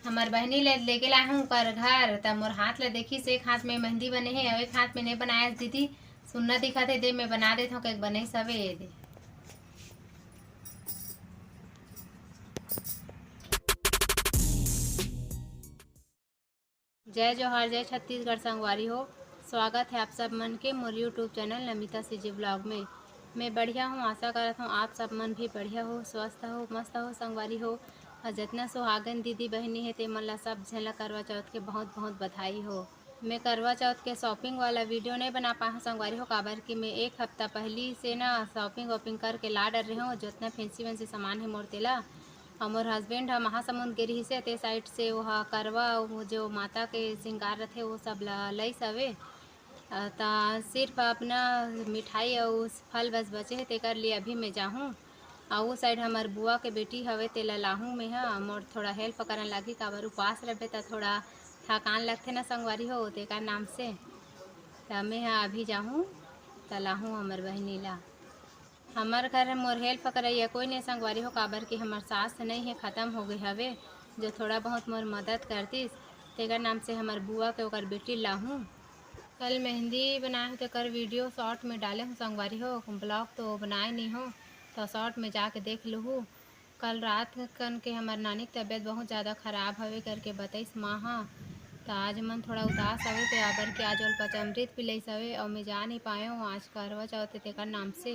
हमार बहनी लेके लाए हूँ कर घर त मोर हाथ ला देखी से एक हाथ में मेहंदी बने हे और एक हाथ में नहीं बनाया दीदी सुनना दिखा थे दे मैं बना देता हूँ बने सवे दे। जय जोहार जय छत्तीसगढ़ संगवारी हो। स्वागत है आप सब मन के मोर YouTube channel Namita CG blog में। मैं बढ़िया हूँ, आशा करता हूँ आप सब मन भी बढ़िया हो, स्वस्थ हो, मस्त हो संगवारी हो। और जितना सुहागन दीदी बहनी है ते मन ला सब झन ला करवा चौथ के बहुत बहुत बधाई हो। मैं करवा चौथ के शॉपिंग वाला वीडियो नहीं बना पाया हूँ संगवारी हो, काबर कि मैं एक हफ्ता पहले से ना शॉपिंग वॉपिंग करके ला डर रही हूँ। जितना फैंसी वैंसी सामान है मोर तेला और मोर हस्बैंड ह महासमुंद गे रही से ते साइड से वह करवा वो जो माता के श्रृंगार रथे वो सब लई सवे ता सिर्फ अपना मिठाई और फल बस बचे है तेकर लिए अभी मैं जाहूँ और वो साइड हमार बुआ के बेटी हवे तेला लाहूँ मैं मोर थोड़ा हेल्प करन लगी काबर उपास रहे तो थोड़ा थकान लगथे ना संगवारी हो तेकर नाम से तो मैं अभी जाहूँ तो लाहूँ हमार बहनी ला। हमार घर मोर हेल्प करैया कोई नहीं संगवारी हो, काबर कि हमार सास नहीं है, ख़त्म हो गई हवे जो थोड़ा बहुत मोर मदद करतीस तेकर नाम से हमार बुआ के ओकर बेटी लाहूँ। कल मेहंदी बनाए तो कर वीडियो शॉर्ट में डाले हूँ संगवारी हो, ब्लॉग तो बनाए नहीं हो तो शॉर्ट में जाके देख लूँ। कल रात कन के हमार नानी की तबीयत बहुत ज़्यादा ख़राब हवे करके बताइस माँ तो आज मन थोड़ा उदास हवे तो आबर के आज पचामृत पिलई हवे और मैं जा नहीं पाए हूँ आज करवा चौथ तेकर नाम से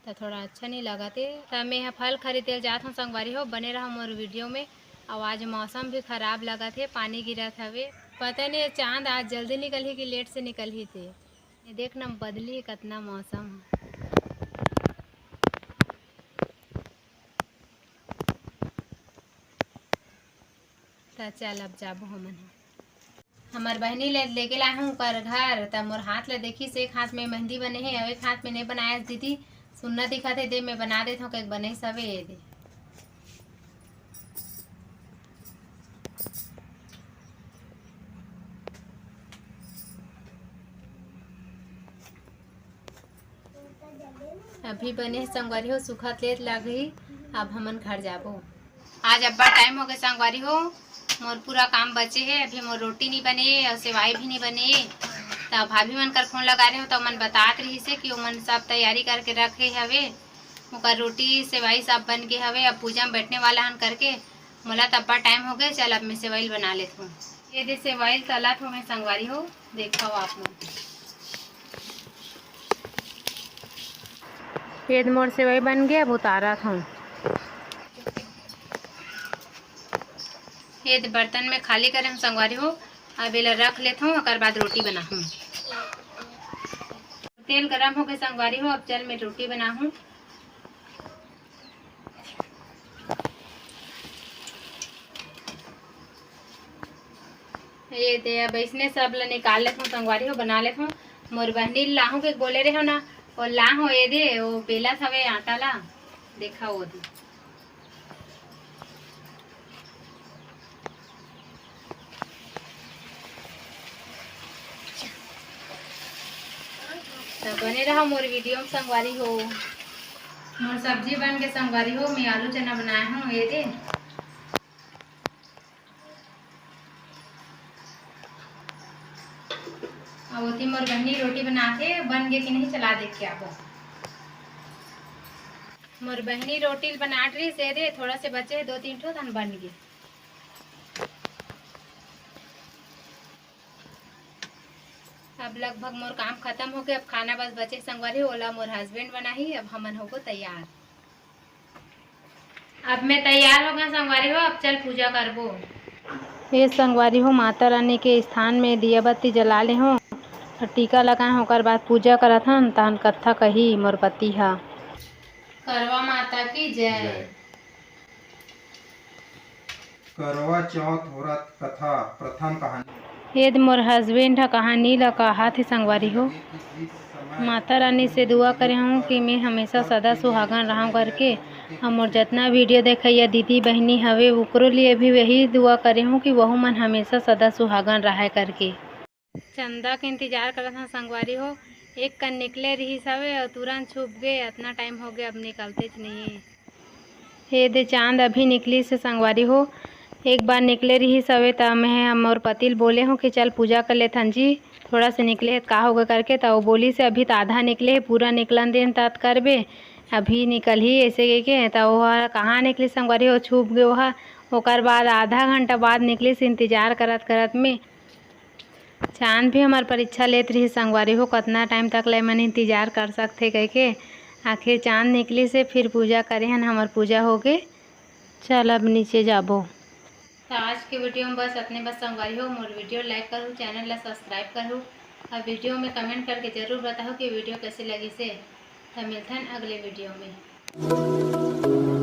तो थोड़ा अच्छा नहीं लगा थे तो मैं फल खरीदे जात हूँ संगवारी हो। बने रहा मोर वीडियो में। और आज मौसम भी ख़राब लगा थे, पानी गिरत हवे, पता नहीं चांद आज जल्दी निकल ही कि लेट से निकल ही थे। ये देखना बदली कितना मौसम। तो चल अब जाबो हमन हमार बहनी लेके लाए हूँ कर घर त मोर हाथ ला देखी से एक हाथ में मेहंदी बने हे और एक हाथ में नहीं बनाया दीदी सुनना दिखा थे दे मैं बना देता हूँ बने सवे दे। अभी बने संगवारी हो सुखत लेत लगी अब हमन घर जाबो। आज अब्बा टाइम हो गए संगवारी हो, मोर पूरा काम बचे है, अभी मोर रोटी नहीं बने और सेवाई भी नहीं बने तो भाभी मन कर फोन लगा रहे हो तो मन बतात रही से कि मन सब तैयारी करके रखे हवे ओकर रोटी सेवाई सब बन के हवे। अब पूजा में बैठने वाला हन करके मोला तब्बा टाइम हो गए, चल अब मैं सेवाई बना लेती हूँ। ये दे सेवाई तलत हूँ मैं संगवारी हो, देखा हो आप लोग ये मोर सेवाई बन गया अब उतारा हूँ। ये बर्तन में खाली करे हम संगवारी हो, अब इला रख लेता हूँ और बाद रोटी बनाऊँ। तेल गरम हो गए संगवारी हो, अब चल मैं रोटी बनाऊँ। ये दे अब इसने सब ला निकाल लेता हूँ संगवारी हो, बना लेता हूँ। मोर बहनी लाहू के बोले रहे हो ना और ला हो ये दे वो बेला हवे आटा ला देखा वो दे तो बने रहा मोर वीडियो में संगवारी हो। मोर सब्जी बन के संगवारी हो, मैं आलू चना बनाया हूँ ये दे। अब होती मोर बहनी रोटी बना के बन गए कि नहीं चला देख के अब मोर बहनी रोटी बना रही से दे थोड़ा से बचे 2-3 ठो तन बन गए। अब लगभग मोर काम खत्म हो गया, अब खाना बस बचे संगवारी ओला मोर हस्बैंड बना ही अब हमन हो गो तैयार। अब मैं तैयार हो गया संगवारी हो, अब चल पूजा करबो। ये संगवारी हो माता रानी के स्थान में दिया बत्ती जला ले हो और टीका लगाए हो, ओकर बाद पूजा करत हन तहन कथा कही मोर पति हा। करवा माता की जय। करवा चौथ व्रत कथा प्रथम कहानी ये मोर हस्बैंड कहानी ला कहा थे संगवारी हो। माता रानी से दुआ करे हूँ कि मैं हमेशा सदा सुहागन रहूँ करके। और मोर जितना वीडियो देखैया दीदी बहनी हवे उकरो लिए भी वही दुआ करे हूँ कि वह मन हमेशा सदा सुहागन रहे करके। चंदा के इंतजार करत हूँ संगवारी हो, एक कन निकले रही सवे और तुरंत छुप गए, इतना टाइम हो गया अब निकलते नहीं है। ये दे चांद अभी निकली से संगवारी हो, एक बार निकले रही सवे त मैं मोर पतिल बोले हूँ कि चल पूजा कर लेथन जी, थोड़ा से निकले है का होगा करके। तो वो बोली से अभी तो आधा निकले है, पूरा निकलन देन तात करबे, अभी निकल ही ऐसे के। तो वह कहाँ निकली संगवारी, वो छुप गए वह। ओकर बाद आधा घंटा बाद निकली से इंतजार करत करत में चांद भी हमार परीक्षा लेत रही संगवारी हो, कितना टाइम तक ले मन इंतजार कर सकते कह के। आखिर चांद निकली से फिर पूजा करे हन, हमार पूजा हो गए। चल अब नीचे जाबो। तो आज के वीडियो में बस अपने बस संगवारी हो, मोर वीडियो लाइक करूँ, चैनल ला सब्सक्राइब करूँ और वीडियो में कमेंट करके जरूर बताओ कि वीडियो कैसे लगी से। तो मिलते हैं अगले वीडियो में।